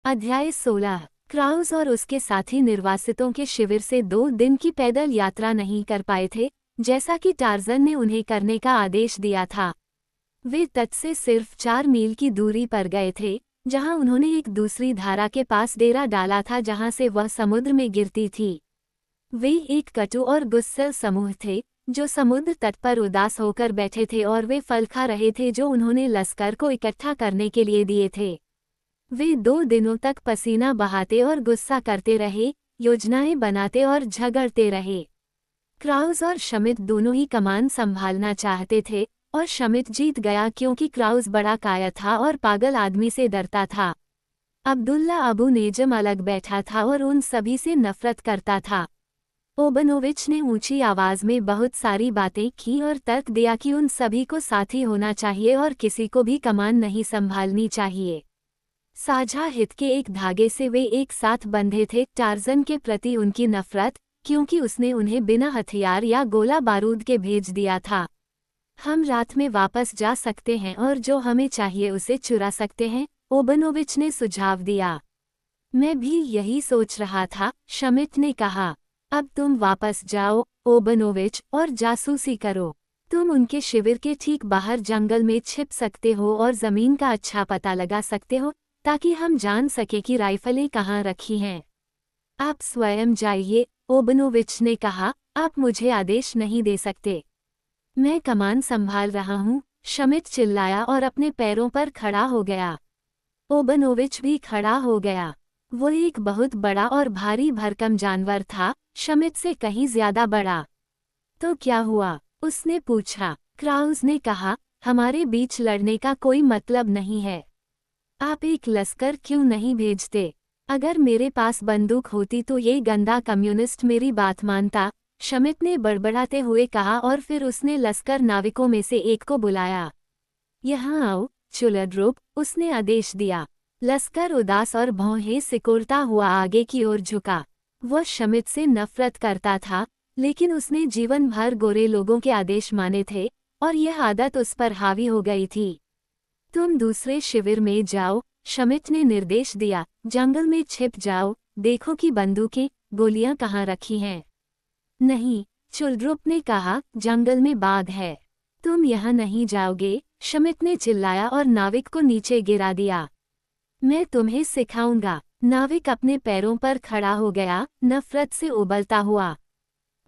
अध्याय 16। क्राउस और उसके साथी निर्वासितों के शिविर से 2 दिन की पैदल यात्रा नहीं कर पाए थे, जैसा कि टार्ज़न ने उन्हें करने का आदेश दिया था। वे तट से सिर्फ 4 मील की दूरी पर गए थे, जहां उन्होंने एक दूसरी धारा के पास डेरा डाला था जहां से वह समुद्र में गिरती थी। वे एक कटु और गुस्सैल समूह थे, जो समुद्र तट पर उदास होकर बैठे थे और वे फल खा रहे थे जो उन्होंने लश्कर को इकट्ठा करने के लिए दिए थे। वे 2 दिनों तक पसीना बहाते और गुस्सा करते रहे, योजनाएं बनाते और झगड़ते रहे। क्राउस और शमिट दोनों ही कमान संभालना चाहते थे, और शमिट जीत गया क्योंकि क्राउस बड़ा कायर था और पागल आदमी से डरता था। अब्दुल्ला अबू नेजम अलग बैठा था और उन सभी से नफरत करता था। ओबनोविच ने ऊंची आवाज में बहुत सारी बातें की और तर्क दिया कि उन सभी को साथी होना चाहिए और किसी को भी कमान नहीं संभालनी चाहिए। साझा हित के एक धागे से वे एक साथ बंधे थे। टार्ज़न के प्रति उनकी नफरत, क्योंकि उसने उन्हें बिना हथियार या गोला बारूद के भेज दिया था। हम रात में वापस जा सकते हैं और जो हमें चाहिए उसे चुरा सकते हैं, ओबनोविच ने सुझाव दिया। मैं भी यही सोच रहा था, शमिट ने कहा। अब तुम वापस जाओ, ओबनोविच, और जासूसी करो। तुम उनके शिविर के ठीक बाहर जंगल में छिप सकते हो और जमीन का अच्छा पता लगा सकते हो, ताकि हम जान सके कि राइफलें कहाँ रखी हैं। आप स्वयं जाइए, ओबनोविच ने कहा। आप मुझे आदेश नहीं दे सकते। मैं कमान संभाल रहा हूँ, शमिट चिल्लाया और अपने पैरों पर खड़ा हो गया। ओबनोविच भी खड़ा हो गया। वो एक बहुत बड़ा और भारी भरकम जानवर था, शमिट से कहीं ज्यादा बड़ा। तो क्या हुआ? उसने पूछा। क्राउस ने कहा, हमारे बीच लड़ने का कोई मतलब नहीं है। आप एक लश्कर क्यों नहीं भेजते? अगर मेरे पास बंदूक होती तो ये गंदा कम्युनिस्ट मेरी बात मानता, शमिट ने बड़बड़ाते हुए कहा और फिर उसने लश्कर नाविकों में से एक को बुलाया। यहाँ आओ, चुलड्रुप, उसने आदेश दिया। लश्कर उदास और भौहें सिकुड़ता हुआ आगे की ओर झुका। वह शमिट से नफरत करता था, लेकिन उसने जीवन भर गोरे लोगों के आदेश माने थे, और यह आदत उस पर हावी हो गई थी। तुम दूसरे शिविर में जाओ, शमिट ने निर्देश दिया। जंगल में छिप जाओ, देखो कि बंदूकें, गोलियां कहाँ रखी हैं। नहीं, चुलड्रुप ने कहा, जंगल में बाघ है। तुम यहाँ नहीं जाओगे, शमिट ने चिल्लाया और नाविक को नीचे गिरा दिया। मैं तुम्हें सिखाऊंगा। नाविक अपने पैरों पर खड़ा हो गया, नफरत से उबलता हुआ।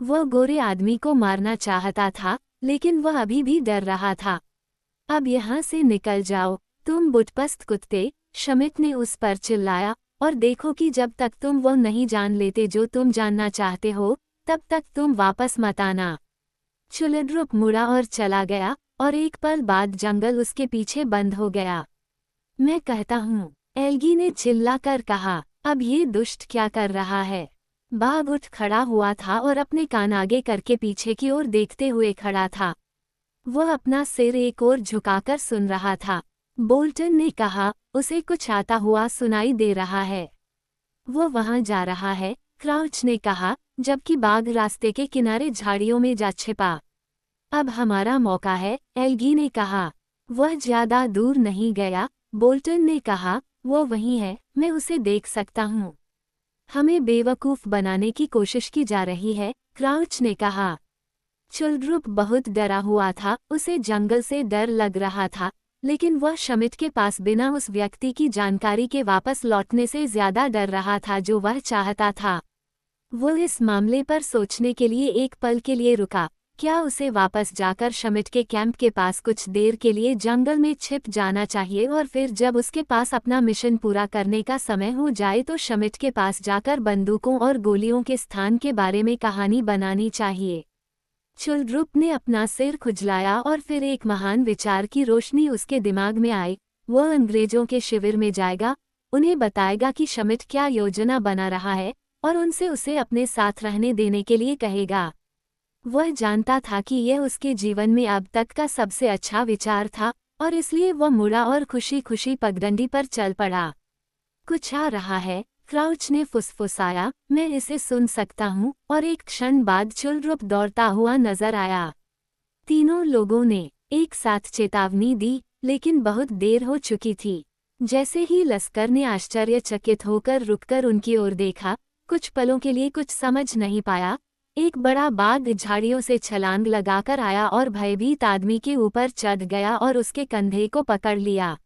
वह गोरे आदमी को मारना चाहता था, लेकिन वह अभी भी डर रहा था। अब यहाँ से निकल जाओ, तुम बुटपस्त कुत्ते, शमिट ने उस पर चिल्लाया, और देखो कि जब तक तुम वो नहीं जान लेते जो तुम जानना चाहते हो, तब तक तुम वापस मत आना। चुलड्रुप मुड़ा और चला गया, और एक पल बाद जंगल उसके पीछे बंद हो गया। मैं कहता हूँ, एल्गी ने चिल्लाकर कहा। अब ये दुष्ट क्या कर रहा है? बाघ उठ खड़ा हुआ था और अपने कान आगे करके पीछे की ओर देखते हुए खड़ा था। वह अपना सिर एक ओर झुकाकर सुन रहा था। बोल्टन ने कहा, उसे कुछ आता हुआ सुनाई दे रहा है। वो वहां जा रहा है, क्राउच ने कहा, जबकि बाघ रास्ते के किनारे झाड़ियों में जा छिपा। अब हमारा मौका है, एल्गी ने कहा। वह ज्यादा दूर नहीं गया, बोल्टन ने कहा। वो वहीं है, मैं उसे देख सकता हूँ। हमें बेवकूफ बनाने की कोशिश की जा रही है, क्राउच ने कहा। चुलड्रुप बहुत डरा हुआ था, उसे जंगल से डर लग रहा था, लेकिन वह शमिट के पास बिना उस व्यक्ति की जानकारी के वापस लौटने से ज्यादा डर रहा था जो वह चाहता था। वो इस मामले पर सोचने के लिए एक पल के लिए रुका। क्या उसे वापस जाकर शमिट के कैंप के पास कुछ देर के लिए जंगल में छिप जाना चाहिए और फिर जब उसके पास अपना मिशन पूरा करने का समय हो जाए तो शमिट के पास जाकर बंदूकों और गोलियों के स्थान के बारे में कहानी बनानी चाहिए? चुलड्रुप ने अपना सिर खुजलाया और फिर एक महान विचार की रोशनी उसके दिमाग में आई। वह अंग्रेजों के शिविर में जाएगा, उन्हें बताएगा कि शमिट क्या योजना बना रहा है, और उनसे उसे अपने साथ रहने देने के लिए कहेगा। वह जानता था कि यह उसके जीवन में अब तक का सबसे अच्छा विचार था, और इसलिए वह मुड़ा और खुशी खुशी पगडंडी पर चल पड़ा। कुछ आ रहा है, क्राउच ने फुसफुसाया, मैं इसे सुन सकता हूँ, और एक क्षण बाद चुलड्रुप दौड़ता हुआ नजर आया। तीनों लोगों ने एक साथ चेतावनी दी, लेकिन बहुत देर हो चुकी थी। जैसे ही लश्कर ने आश्चर्यचकित होकर रुककर उनकी ओर देखा, कुछ पलों के लिए कुछ समझ नहीं पाया, एक बड़ा बाघ झाड़ियों से छलांग लगाकर आया और भयभीत आदमी के ऊपर चढ़ गया और उसके कंधे को पकड़ लिया।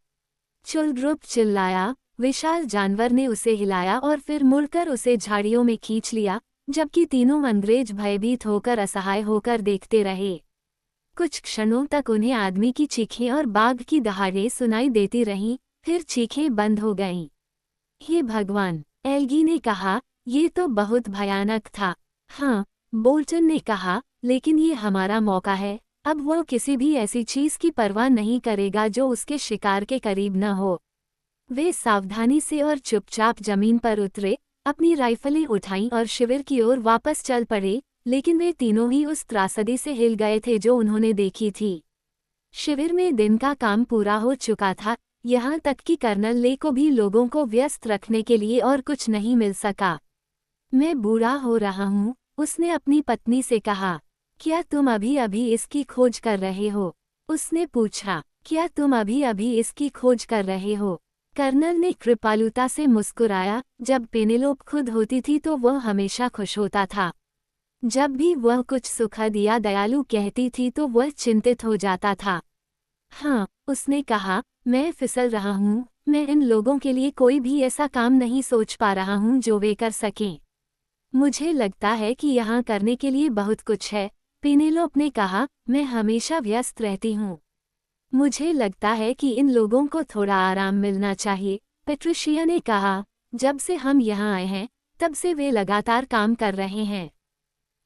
चुलरुप चिल्लाया। विशाल जानवर ने उसे हिलाया और फिर मुड़कर उसे झाड़ियों में खींच लिया, जबकि तीनों अंग्रेज भयभीत होकर असहाय होकर देखते रहे। कुछ क्षणों तक उन्हें आदमी की चीखें और बाघ की दहाड़ें सुनाई देती रहीं, फिर चीखें बंद हो गईं। हे भगवान, एल्गी ने कहा, ये तो बहुत भयानक था। हाँ, बोल्टन ने कहा, लेकिन ये हमारा मौका है। अब वो किसी भी ऐसी चीज की परवाह नहीं करेगा जो उसके शिकार के करीब न हो। वे सावधानी से और चुपचाप जमीन पर उतरे, अपनी राइफलें उठाईं और शिविर की ओर वापस चल पड़े, लेकिन वे तीनों ही उस त्रासदी से हिल गए थे जो उन्होंने देखी थी। शिविर में दिन का काम पूरा हो चुका था, यहाँ तक कि कर्नल ले को भी लोगों को व्यस्त रखने के लिए और कुछ नहीं मिल सका। मैं बूढ़ा हो रहा हूँ, उसने अपनी पत्नी से कहा। क्या तुम अभी अभी इसकी खोज कर रहे हो? उसने पूछा। क्या तुम अभी अभी इसकी खोज कर रहे हो? कर्नल ने कृपालुता से मुस्कुराया। जब पेनेलोप खुद होती थी तो वह हमेशा खुश होता था। जब भी वह कुछ सुखद या दयालु कहती थी तो वह चिंतित हो जाता था। हाँ, उसने कहा, मैं फिसल रहा हूँ। मैं इन लोगों के लिए कोई भी ऐसा काम नहीं सोच पा रहा हूँ जो वे कर सकें। मुझे लगता है कि यहाँ करने के लिए बहुत कुछ है। पेनेलोप ने कहा, मैं हमेशा व्यस्त रहती हूँ। मुझे लगता है कि इन लोगों को थोड़ा आराम मिलना चाहिए, पेट्रिशिया ने कहा। जब से हम यहाँ आए हैं, तब से वे लगातार काम कर रहे हैं।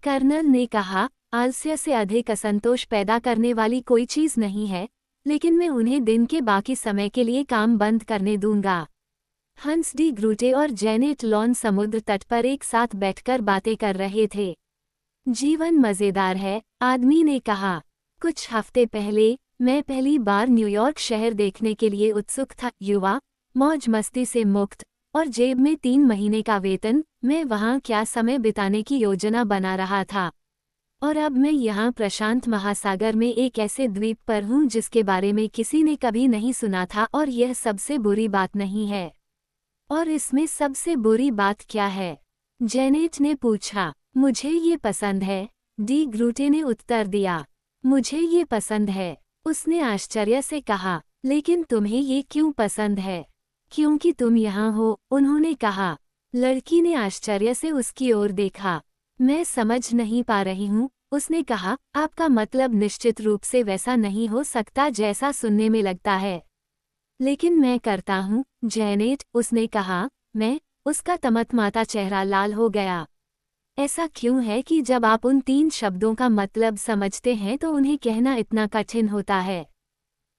कर्नल ने कहा, आलस्य से अधिक असंतोष पैदा करने वाली कोई चीज़ नहीं है, लेकिन मैं उन्हें दिन के बाकी समय के लिए काम बंद करने दूंगा। हंस डी ग्रूटे और जेनेट लॉन समुद्र तट पर एक साथ बैठकर बातें कर रहे थे। जीवन मज़ेदार है, आदमी ने कहा। कुछ हफ्ते पहले मैं पहली बार न्यूयॉर्क शहर देखने के लिए उत्सुक था। युवा, मौज मस्ती से मुक्त और जेब में 3 महीने का वेतन, मैं वहाँ क्या समय बिताने की योजना बना रहा था। और अब मैं यहाँ प्रशांत महासागर में एक ऐसे द्वीप पर हूँ जिसके बारे में किसी ने कभी नहीं सुना था, और यह सबसे बुरी बात नहीं है। और इसमें सबसे बुरी बात क्या है? जेनेट ने पूछा। मुझे ये पसंद है, डी ग्रूटे ने उत्तर दिया। मुझे ये पसंद है, उसने आश्चर्य से कहा। लेकिन तुम्हें ये क्यों पसंद है? क्योंकि तुम यहाँ हो, उन्होंने कहा। लड़की ने आश्चर्य से उसकी ओर देखा। मैं समझ नहीं पा रही हूँ, उसने कहा। आपका मतलब निश्चित रूप से वैसा नहीं हो सकता जैसा सुनने में लगता है। लेकिन मैं करता हूँ, जेनेट, उसने कहा। मैं, उसका तमतमाता चेहरा लाल हो गया। ऐसा क्यों है कि जब आप उन 3 शब्दों का मतलब समझते हैं तो उन्हें कहना इतना कठिन होता है?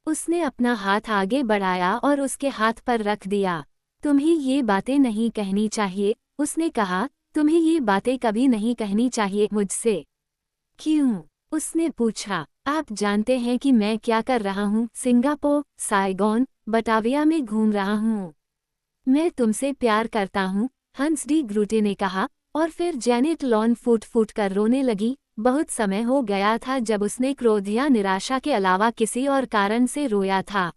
उसने अपना हाथ आगे बढ़ाया और उसके हाथ पर रख दिया। तुम्हें ये बातें नहीं कहनी चाहिए, उसने कहा। तुम्हें ये बातें कभी नहीं कहनी चाहिए मुझसे। क्यों? उसने पूछा। आप जानते हैं कि मैं क्या कर रहा हूँ? सिंगापुर, साइगोन, बटाविया में घूम रहा हूँ। मैं तुमसे प्यार करता हूँ, हंस डी ग्रूटे ने कहा। और फिर जेनेट लॉन फूट फूट कर रोने लगी। बहुत समय हो गया था जब उसने क्रोध या निराशा के अलावा किसी और कारण से रोया था।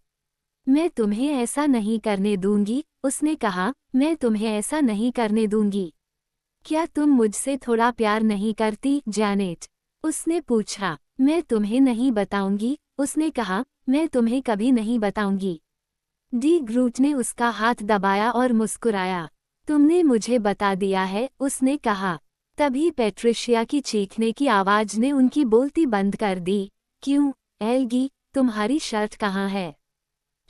मैं तुम्हें ऐसा नहीं करने दूंगी, उसने कहा। मैं तुम्हें ऐसा नहीं करने दूंगी। क्या तुम मुझसे थोड़ा प्यार नहीं करती, जेनेट? उसने पूछा। मैं तुम्हें नहीं बताऊंगी, उसने कहा। मैं तुम्हें कभी नहीं बताऊंगी। डी ग्रूट ने उसका हाथ दबाया और मुस्कुराया। तुमने मुझे बता दिया है, उसने कहा। तभी पेट्रिशिया की चीखने की आवाज ने उनकी बोलती बंद कर दी। क्यों, एल्गी, तुम्हारी शर्ट कहाँ है?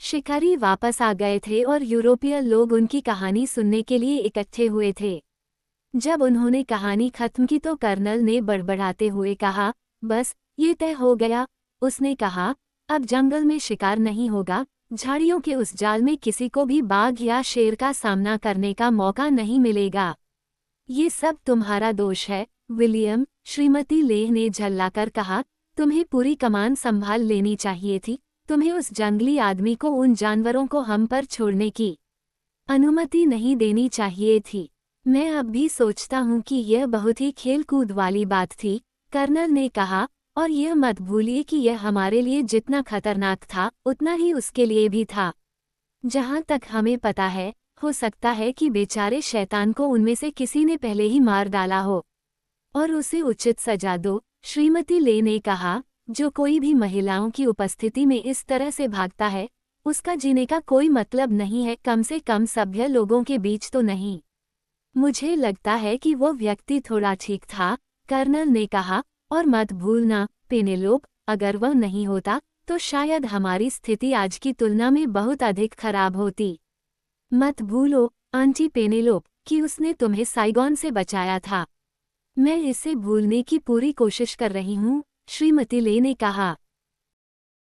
शिकारी वापस आ गए थे और यूरोपीय लोग उनकी कहानी सुनने के लिए इकट्ठे हुए थे। जब उन्होंने कहानी खत्म की तो कर्नल ने बड़बड़ाते हुए कहा, बस, ये तय हो गया, उसने कहा। अब जंगल में शिकार नहीं होगा, झाड़ियों के उस जाल में किसी को भी बाघ या शेर का सामना करने का मौका नहीं मिलेगा। ये सब तुम्हारा दोष है, विलियम, श्रीमती लेह ने झल्लाकर कहा। तुम्हें पूरी कमान संभाल लेनी चाहिए थी। तुम्हें उस जंगली आदमी को उन जानवरों को हम पर छोड़ने की अनुमति नहीं देनी चाहिए थी। मैं अब भी सोचता हूँ कि यह बहुत ही खेल-कूद वाली बात थी, कर्नल ने कहा। और यह मत भूलिए कि यह हमारे लिए जितना खतरनाक था, उतना ही उसके लिए भी था। जहाँ तक हमें पता है, हो सकता है कि बेचारे शैतान को उनमें से किसी ने पहले ही मार डाला हो और उसे उचित सजा दो। श्रीमती ले ने कहा, जो कोई भी महिलाओं की उपस्थिति में इस तरह से भागता है, उसका जीने का कोई मतलब नहीं है, कम से कम सभ्य लोगों के बीच तो नहीं। मुझे लगता है कि वो व्यक्ति थोड़ा ठीक था, कर्नल ने कहा, और मत भूलना, पेनेलोप, अगर वह नहीं होता, तो शायद हमारी स्थिति आज की तुलना में बहुत अधिक खराब होती। मत भूलो, आंटी पेनेलोप, कि उसने तुम्हें साइगॉन से बचाया था। मैं इसे भूलने की पूरी कोशिश कर रही हूँ, श्रीमती ले ने कहा।